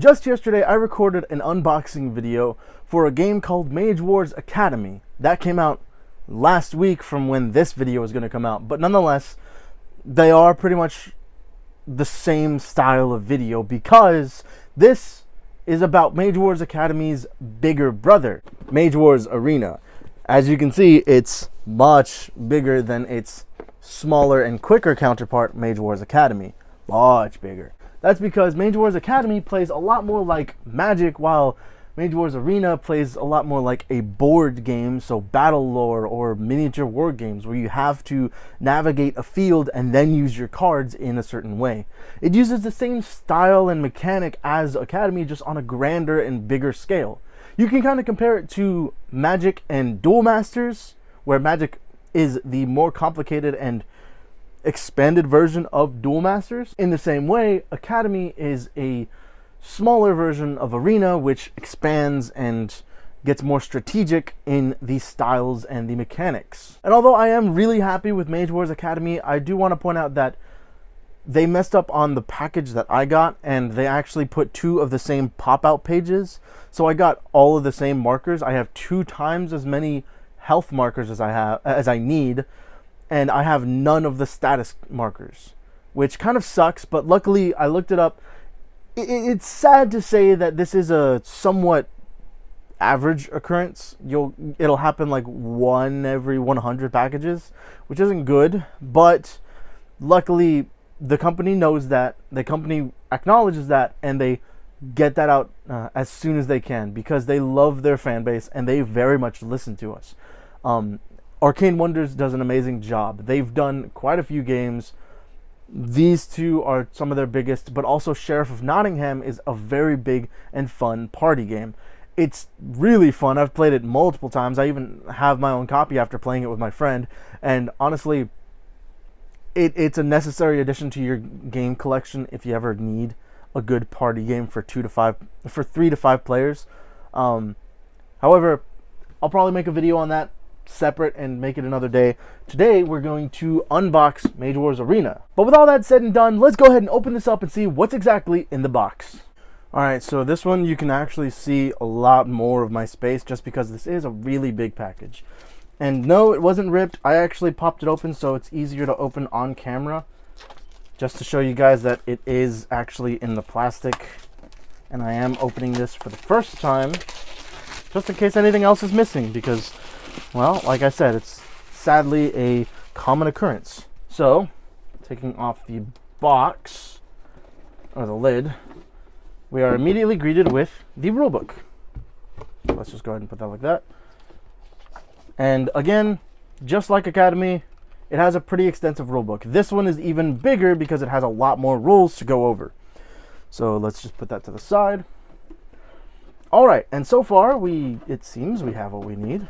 Just yesterday, I recorded an unboxing video for a game called Mage Wars Academy. That came out last week from when this video is going to come out. But nonetheless, they are pretty much the same style of video because this is about Mage Wars Academy's bigger brother, Mage Wars Arena. As you can see, it's much bigger than its smaller and quicker counterpart, Mage Wars Academy. Much bigger. That's because Mage Wars Academy plays a lot more like Magic, while Mage Wars Arena plays a lot more like a board game, so battle lore or miniature war games where you have to navigate a field and then use your cards in a certain way. It uses the same style and mechanic as Academy, just on a grander and bigger scale. You can kind of compare it to Magic and Duel Masters, where Magic is the more complicated and expanded version of Duel Masters. In the same way, Academy is a smaller version of Arena, which expands and gets more strategic in the styles and the mechanics. And although I am really happy with Mage Wars Academy, I do want to point out that they messed up on the package that I got, and they actually put 2 of the same pop-out pages. So I got all of the same markers. I have 2 times as many health markers as I need, and I have none of the status markers, which kind of sucks, but luckily I looked it up. It's sad to say that this is a somewhat average occurrence. It'll happen like 1 every 100 packages, which isn't good, but luckily the company knows that, the company acknowledges that, and they get that out as soon as they can, because they love their fan base and they very much listen to us. Arcane Wonders does an amazing job. They've done quite a few games. These 2 are some of their biggest, but also Sheriff of Nottingham is a very big and fun party game. It's really fun. I've played it multiple times. I even have my own copy after playing it with my friend, and honestly, it's a necessary addition to your game collection if you ever need a good party game for 3 to 5 players. However, I'll probably make a video on that separate and make it another day. Today we're going to unbox Mage Wars Arena. But with all that said and done, let's go ahead and open this up and see what's exactly in the box. Alright, so this one you can actually see a lot more of my space just because this is a really big package. And no, it wasn't ripped. I actually popped it open so it's easier to open on camera, just to show you guys that it is actually in the plastic. And I am opening this for the first time, just in case anything else is missing, because, well, like I said, it's sadly a common occurrence. So, taking off the box, or the lid, we are immediately greeted with the rulebook. So let's just go ahead and put that like that. And again, just like Academy, it has a pretty extensive rulebook. This one is even bigger because it has a lot more rules to go over. So let's just put that to the side. Alright, and so far, it seems we have what we need.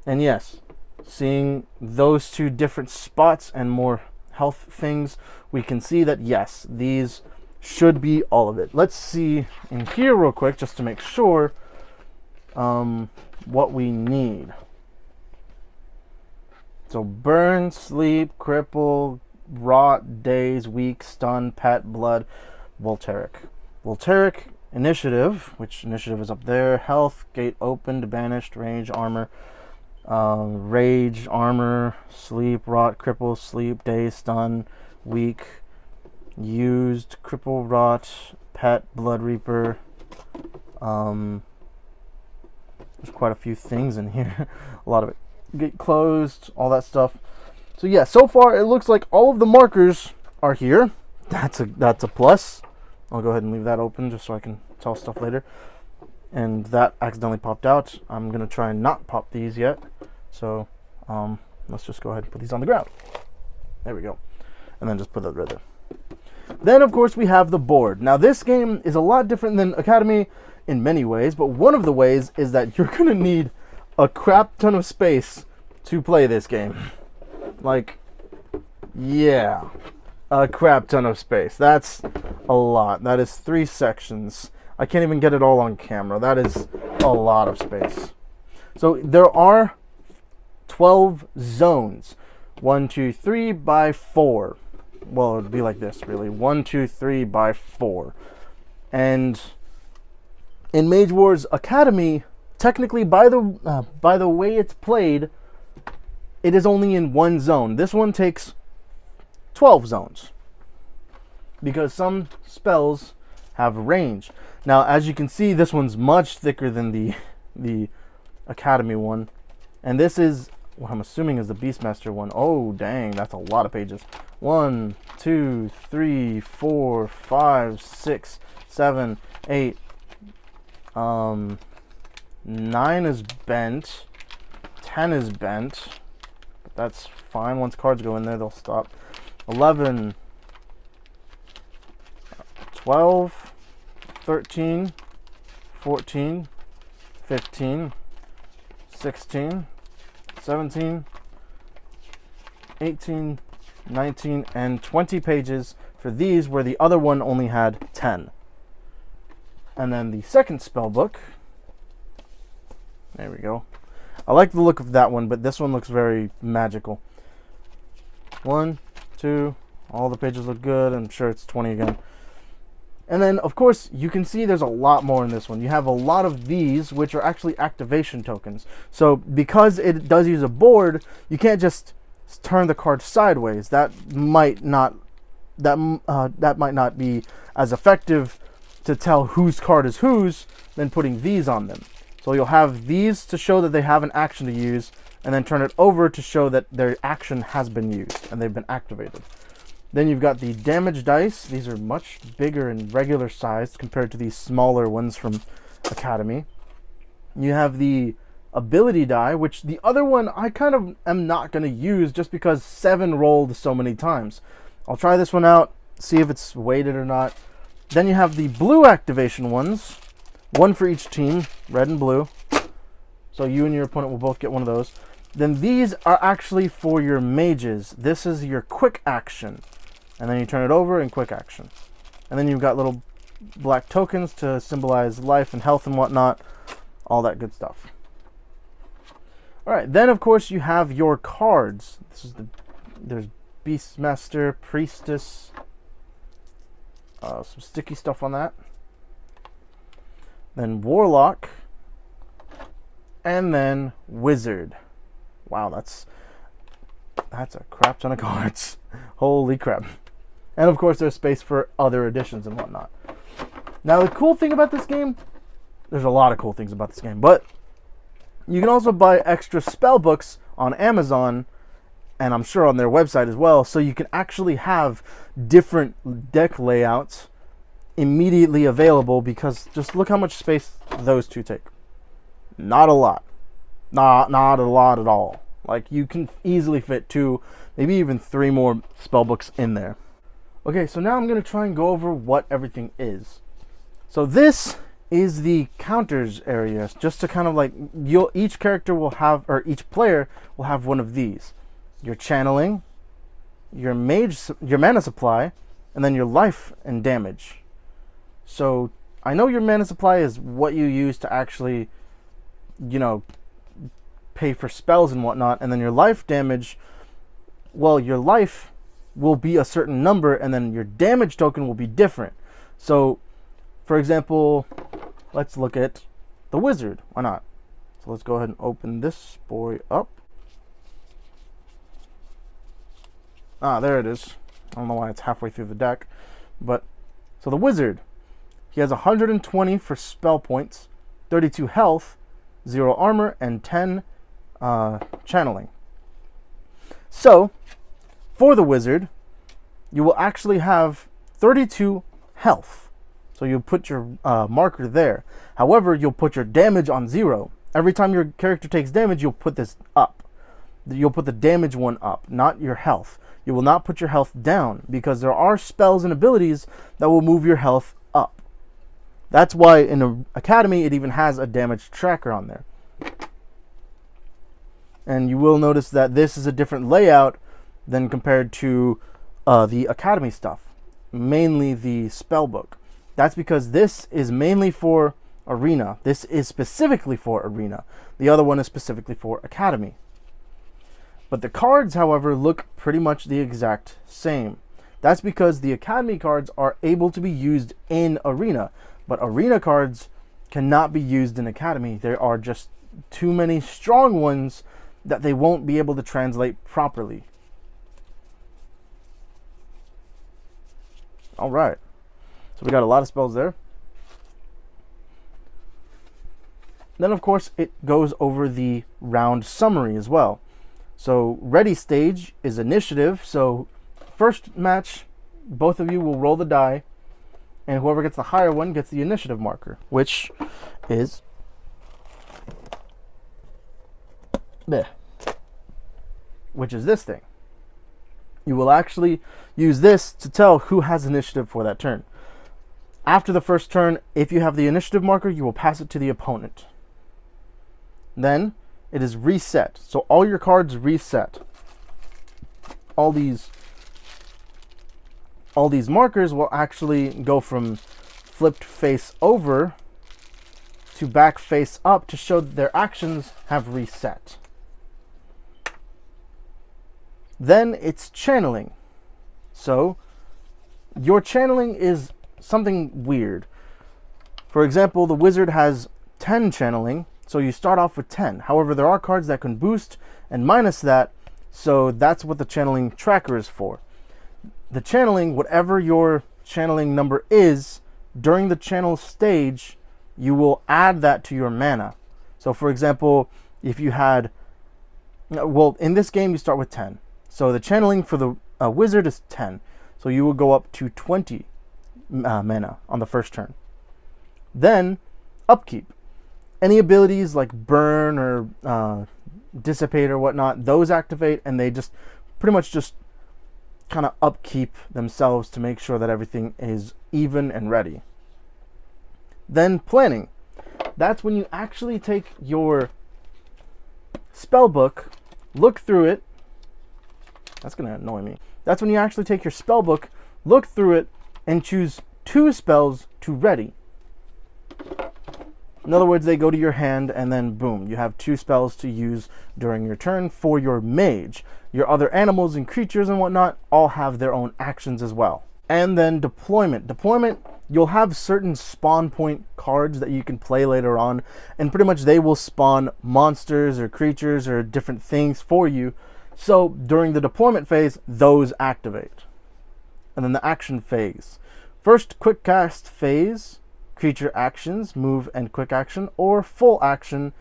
And yes, seeing those 2 different spots and more health things, we can see that yes, these should be all of it. Let's see in here real quick just to make sure what we need. So burn, sleep, cripple, rot, daze, weak, stun, pet, blood, Volteric. Volteric, initiative, which initiative is up there, health, gate opened, banished, rage, armor, rage, armor, sleep, rot, cripple, sleep, daze, stun, weak, used, cripple, rot, pet, blood reaper. There's quite a few things in here. A lot of it. Get closed, all that stuff. So yeah, so far it looks like all of the markers are here. That's a plus. I'll go ahead and leave that open just so I can tell stuff later. And that accidentally popped out. I'm gonna try and not pop these yet. So let's just go ahead and put these on the ground. There we go. And then just put that right there. Then of course we have the board. Now this game is a lot different than Academy in many ways, but one of the ways is that you're gonna need a crap ton of space to play this game. Like, yeah, a crap ton of space. That's a lot. That is 3 sections. I can't even get it all on camera. That is a lot of space. So there are 12 zones. 1, 2, 3 by 4. Well, it would be like this, really. 1, 2, 3 by 4. And in Mage Wars Academy, technically by the way it's played, it is only in one zone. This one takes 12 zones because some spells have range. Now, as you can see, this one's much thicker than the Academy one, and this is what I'm assuming is the Beastmaster one. Oh, dang, that's a lot of pages. 1, 2, 3, 4, 5, 6, 7, 8. 9 is bent. 10 is bent. But that's fine. Once cards go in there, they'll stop. 11, 12, 13, 14, 15, 16, 17, 18, 19, and 20 pages for these, where the other one only had 10. And then the second spell book. There we go. I like the look of that one, but this one looks very magical. 1, 2, all the pages look good. I'm sure it's 20 again. And then, of course, you can see there's a lot more in this one. You have a lot of these, which are actually activation tokens. So because it does use a board, you can't just turn the card sideways. That might not be as effective to tell whose card is whose than putting these on them. So you'll have these to show that they have an action to use, and then turn it over to show that their action has been used and they've been activated. Then you've got the damage dice. These are much bigger and regular sized compared to these smaller ones from Academy. You have the ability die, which the other one I kind of am not going to use just because 7 rolled so many times. I'll try this one out, see if it's weighted or not. Then you have the blue activation ones, one for each team, red and blue. So you and your opponent will both get one of those. Then these are actually for your mages. This is your quick action. And then you turn it over in quick action. And then you've got little black tokens to symbolize life and health and whatnot. All that good stuff. Alright, then of course you have your cards. There's Beastmaster, Priestess, some sticky stuff on that. Then Warlock. And then Wizard. Wow, that's a crap ton of cards. Holy crap. And of course there's space for other additions and whatnot. Now the cool thing about this game, there's a lot of cool things about this game, but you can also buy extra spell books on Amazon, and I'm sure on their website as well, so you can actually have different deck layouts immediately available, because just look how much space those two take. Not a lot. Not a lot at all. Like, you can easily fit 2, maybe even 3 more spell books in there. Okay, so now I'm going to try and go over what everything is. So this is the counters area, just to kind of like, each character will have, or each player will have one of these. Your channeling, your mage, your mana supply, and then your life and damage. So I know your mana supply is what you use to actually, you know, pay for spells and whatnot, and then your life damage, well, your life will be a certain number, and then your damage token will be different. So, for example, let's look at the Wizard. Why not? So let's go ahead and open this boy up. Ah, there it is. I don't know why it's halfway through the deck, but so the Wizard, he has 120 for spell points, 32 health, 0 armor, and 10 channeling. So, for the Wizard, you will actually have 32 health. So you'll put your marker there. However, you'll put your damage on 0. Every time your character takes damage, you'll put this up. You'll put the damage one up, not your health. You will not put your health down, because there are spells and abilities that will move your health up. That's why in the Academy it even has a damage tracker on there. And you will notice that this is a different layout than compared to the Academy stuff, mainly the spell book. That's because this is mainly for Arena. This is specifically for Arena. The other one is specifically for Academy. But the cards, however, look pretty much the exact same. That's because the Academy cards are able to be used in Arena, but Arena cards cannot be used in Academy. There are just too many strong ones that they won't be able to translate properly. All right, so we got a lot of spells there. Then, of course, it goes over the round summary as well. So, ready stage is initiative. So, first match, both of you will roll the die, and whoever gets the higher one gets the initiative marker, which is this thing. You will actually use this to tell who has initiative for that turn. After the first turn, if you have the initiative marker, you will pass it to the opponent. Then it is reset. So all your cards reset. All these markers will actually go from flipped face over to back face up to show that their actions have reset. Then it's channeling. So your channeling is something weird. For example, the wizard has 10 channeling, so you start off with 10. However, there are cards that can boost and minus that, so that's what the channeling tracker is for. The channeling, whatever your channeling number is, during the channel stage, you will add that to your mana. So for example, if you had, well, in this game you start with 10. So the channeling for the wizard is 10. So you will go up to 20 mana on the first turn. Then, upkeep. Any abilities like burn or dissipate or whatnot, those activate, and they just pretty much just kind of upkeep themselves to make sure that everything is even and ready. Then planning. That's when you actually take your spell book, look through it. That's going to annoy me. That's when you actually take your spell book, look through it, and choose 2 spells to ready. In other words, they go to your hand, and then boom, you have 2 spells to use during your turn for your mage. Your other animals and creatures and whatnot all have their own actions as well. And then deployment. Deployment, you'll have certain spawn point cards that you can play later on, and pretty much they will spawn monsters or creatures or different things for you. So during the deployment phase, those activate. And then the action phase. First quick cast phase, creature actions, move and quick action, or full action,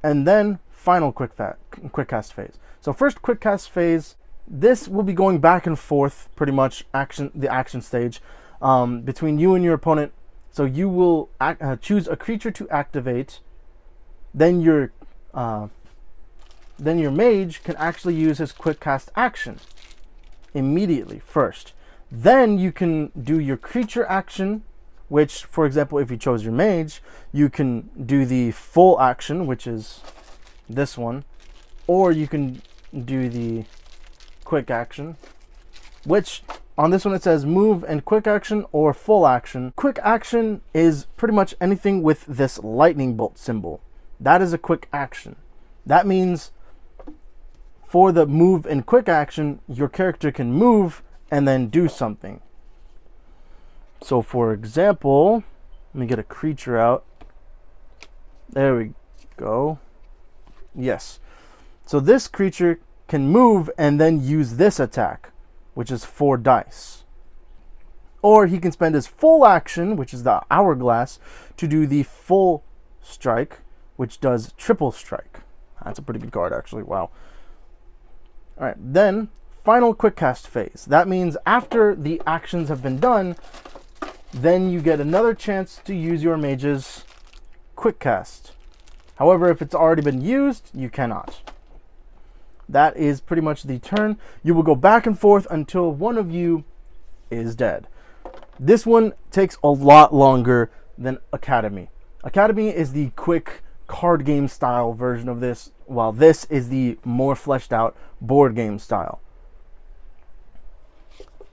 and then final quick cast phase. So first quick cast phase, this will be going back and forth pretty much the action stage between you and your opponent. So you will choose a creature to activate, then your mage can actually use his quick cast action immediately first. Then you can do your creature action, which, for example, if you chose your mage, you can do the full action, which is this one, or you can do the quick action, which on this one it says move and quick action or full action. Quick action is pretty much anything with this lightning bolt symbol. That is a quick action. That means for the move and quick action, your character can move and then do something. So for example, let me get a creature out. There we go. Yes. So this creature can move and then use this attack, which is 4 dice. Or he can spend his full action, which is the hourglass, to do the full strike, which does triple strike. That's a pretty good card, actually. Wow. All right. Then final quick cast phase. That means after the actions have been done, then you get another chance to use your mage's quick cast. However, if it's already been used, you cannot. That is pretty much the turn. You will go back and forth until one of you is dead. This one takes a lot longer than Academy. Academy is the quick card game style version of this, while this is the more fleshed out board game style.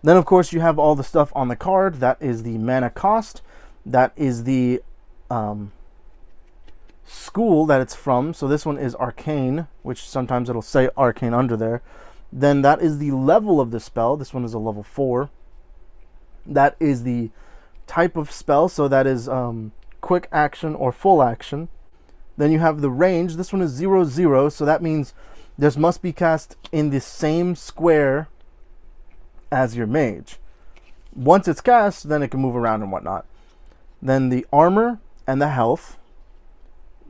Then, of course, you have all the stuff on the card. That is the mana cost. That is the school that it's from. So this one is Arcane, which sometimes it'll say Arcane under there. Then that is the level of the spell. This one is a level 4. That is the type of spell, so that is quick action or full action. Then you have the range. This one is 0/0, so that means this must be cast in the same square as your mage. Once it's cast, then it can move around and whatnot. Then the armor and the health,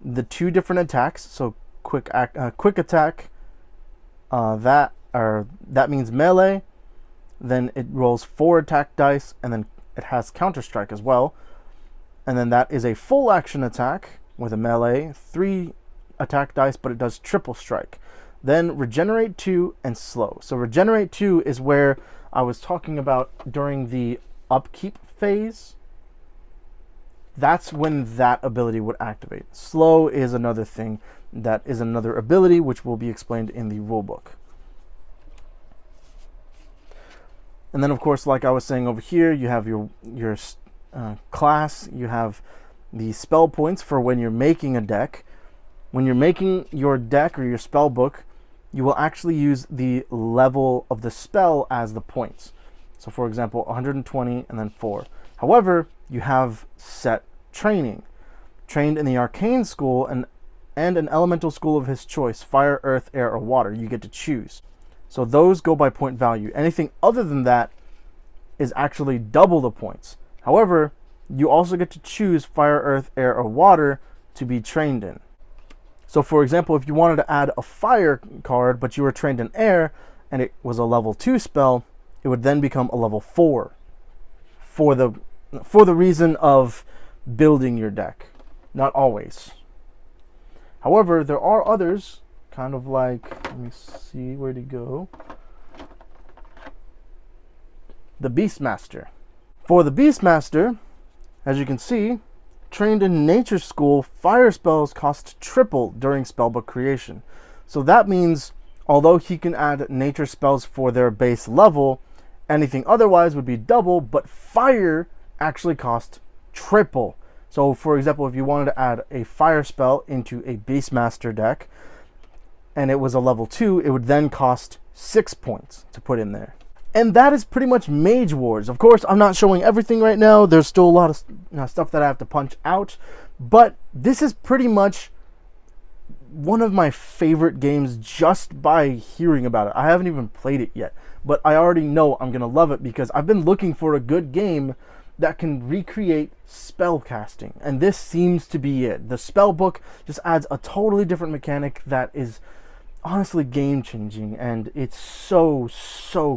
the 2 different attacks. So quick attack, that means melee. Then it rolls 4 attack dice, and then it has counter strike as well. And then that is a full action attack with a melee, 3 attack dice, but it does triple strike. Then regenerate 2 and slow. So regenerate 2 is where I was talking about during the upkeep phase. That's when that ability would activate. Slow is another thing. That is another ability which will be explained in the rulebook. And then, of course, like I was saying over here, you have your class. You have the spell points for when you're making a deck. When you're making your deck or your spell book, you will actually use the level of the spell as the points. So, for example, 120 and then 4. However, you have set training. Trained in the arcane school and an elemental school of his choice, fire, earth, air, or water. You get to choose. So those go by point value. Anything other than that is actually double the points. However, you also get to choose fire, earth, air, or water to be trained in. So for example, if you wanted to add a fire card, but you were trained in air, and it was a level 2 spell, it would then become a level 4 for the reason of building your deck. Not always. However, there are others, kind of like, let me see, where'd he go? The Beastmaster. For the Beastmaster, as you can see, trained in nature school, fire spells cost triple during spellbook creation. So that means, although he can add nature spells for their base level, anything otherwise would be double, but fire actually costs triple. So for example, if you wanted to add a fire spell into a Beastmaster deck, and it was a level 2, it would then cost 6 points to put in there. And that is pretty much Mage Wars. Of course, I'm not showing everything right now. There's still a lot of stuff that I have to punch out. But this is pretty much one of my favorite games just by hearing about it. I haven't even played it yet, but I already know I'm going to love it because I've been looking for a good game that can recreate spell casting. And this seems to be it. The spell book just adds a totally different mechanic that is honestly game-changing, and it's so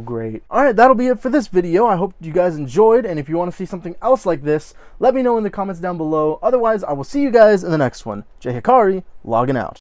great. Alright, that'll be it for this video. I hope you guys enjoyed, and if you want to see something else like this, let me know in the comments down below. Otherwise, I will see you guys in the next one. Jay Hikari, logging out.